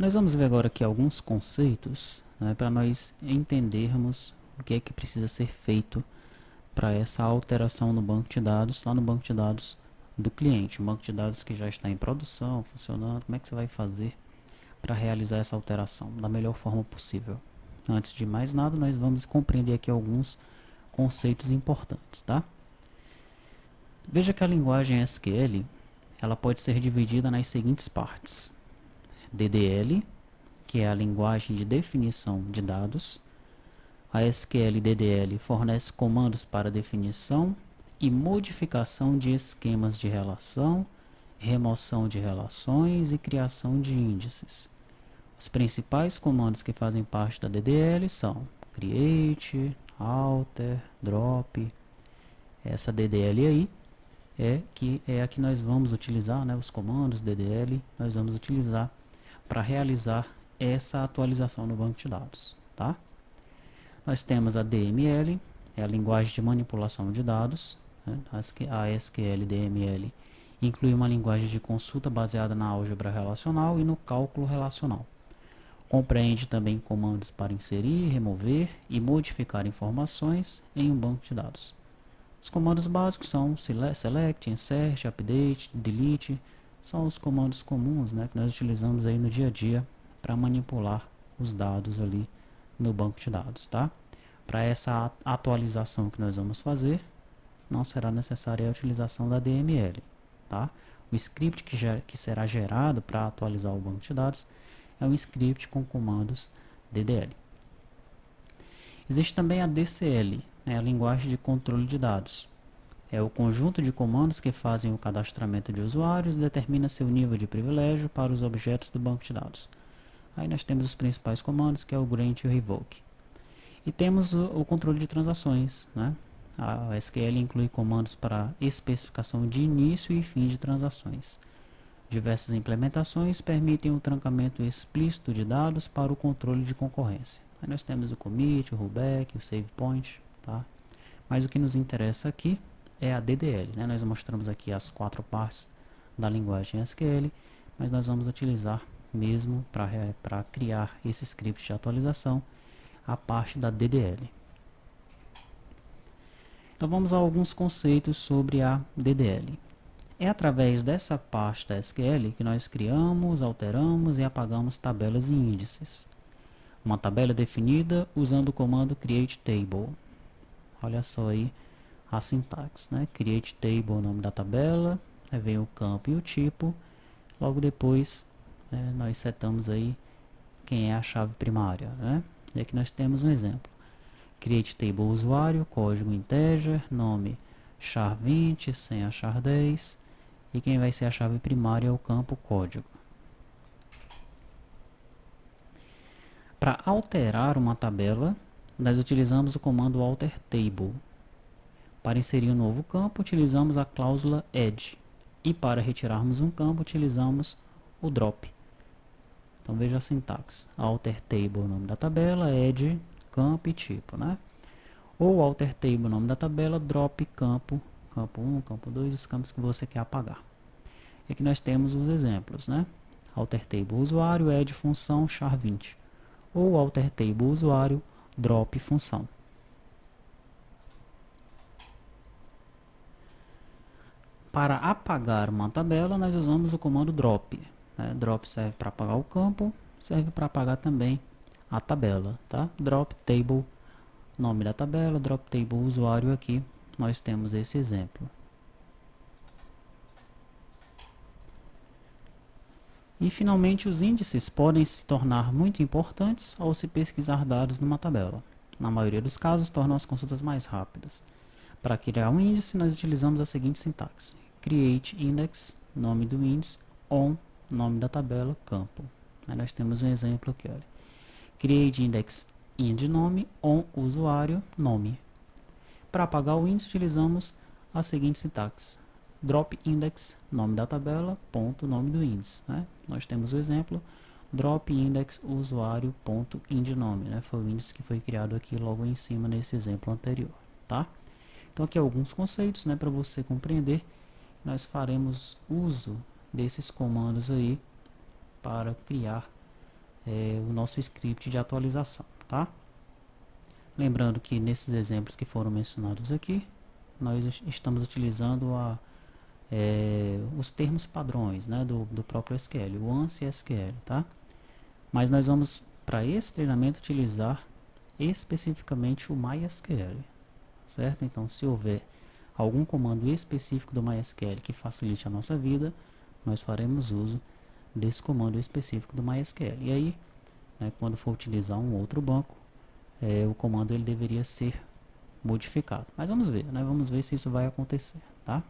Nós vamos ver agora aqui alguns conceitos, né, para nós entendermos o que é que precisa ser feito para essa alteração no banco de dados, lá no banco de dados do cliente, um banco de dados que já está em produção, funcionando. Como é que você vai fazer para realizar essa alteração da melhor forma possível? Antes de mais nada, nós vamos compreender aqui alguns conceitos importantes, tá? Veja que a linguagem SQL, ela pode ser dividida nas seguintes partes: DDL, que é a linguagem de definição de dados. A SQL DDL fornece comandos para definição e modificação de esquemas de relação, remoção de relações e criação de índices. Os principais comandos que fazem parte da DDL são create, alter, drop. Essa DDL aí é a que nós vamos utilizar, né, os comandos DDL, nós vamos utilizar para realizar essa atualização no banco de dados, tá? Nós temos a DML, é a linguagem de manipulação de dados, né? A SQL DML inclui uma linguagem de consulta baseada na álgebra relacional e no cálculo relacional. Compreende também comandos para inserir, remover e modificar informações em um banco de dados. Os comandos básicos são select, insert, update, delete, são os comandos comuns, né, que nós utilizamos aí no dia a dia para manipular os dados ali no banco de dados, tá? Para essa atualização que nós vamos fazer, não será necessária a utilização da DML, tá? O script que será gerado para atualizar o banco de dados é um script com comandos DDL. Existe também a DCL, né, a linguagem de controle de dados. É o conjunto de comandos que fazem o cadastramento de usuários e determina seu nível de privilégio para os objetos do banco de dados. Aí nós temos os principais comandos, que é o grant e o revoke. E temos o controle de transações, né? A SQL inclui comandos para especificação de início e fim de transações. Diversas implementações permitem o trancamento explícito de dados para o controle de concorrência. Aí nós temos o commit, o rollback, o save point, tá? Mas o que nos interessa aqui é a DDL, né? Nós mostramos aqui as 4 partes da linguagem SQL, mas nós vamos utilizar mesmo para criar esse script de atualização a parte da DDL. Então vamos a alguns conceitos sobre a DDL. É através dessa parte da SQL que nós criamos, alteramos e apagamos tabelas e índices. Uma tabela é definida usando o comando createTable. Olha só aí a sintaxe, né? createTable, o nome da tabela, aí vem o campo e o tipo. Logo depois, nós setamos aí quem é a chave primária, né? E aqui nós temos um exemplo. createTable usuário, código integer, nome char20, senha char10, e quem vai ser a chave primária é o campo código. Para alterar uma tabela, nós utilizamos o comando alterTable. Para inserir um novo campo, utilizamos a cláusula add. E para retirarmos um campo, utilizamos o drop. Então veja a sintaxe. alterTable, o nome da tabela, add, campo e tipo, né? Ou alterTable, o nome da tabela, drop, campo 1, campo 2, os campos que você quer apagar. E aqui nós temos os exemplos, né? alterTable usuário, add função, char20. Ou alterTable usuário, drop função. Para apagar uma tabela, nós usamos o comando drop. Drop serve para apagar o campo, serve para apagar também a tabela, tá? Drop table, nome da tabela, drop table usuário, aqui nós temos esse exemplo. E finalmente os índices podem se tornar muito importantes ao se pesquisar dados numa tabela. Na maioria dos casos, tornam as consultas mais rápidas. Para criar um índice, nós utilizamos a seguinte sintaxe: create index, nome do índice, on, nome da tabela, campo. Aí nós temos um exemplo aqui, olha. Create index ind nome, on usuário, nome. Para apagar o índice, utilizamos a seguinte sintaxe: drop index, nome da tabela, ponto, nome do índice, né? Nós temos o exemplo, drop index usuário, ponto, ind nome, né? Foi o índice que foi criado aqui logo em cima nesse exemplo anterior, tá? Então aqui alguns conceitos, né, para você compreender. Nós faremos uso desses comandos aí para criar o nosso script de atualização, tá? Lembrando que nesses exemplos que foram mencionados aqui, nós estamos utilizando os termos padrões, né, do próprio SQL, o ANSI SQL, tá? Mas nós vamos, para esse treinamento, utilizar especificamente o MySQL, certo? Então, se houver algum comando específico do MySQL que facilite a nossa vida, nós faremos uso desse comando específico do MySQL. E aí, né, quando for utilizar um outro banco, o comando ele deveria ser modificado. Mas vamos ver, né? Vamos ver se isso vai acontecer, tá?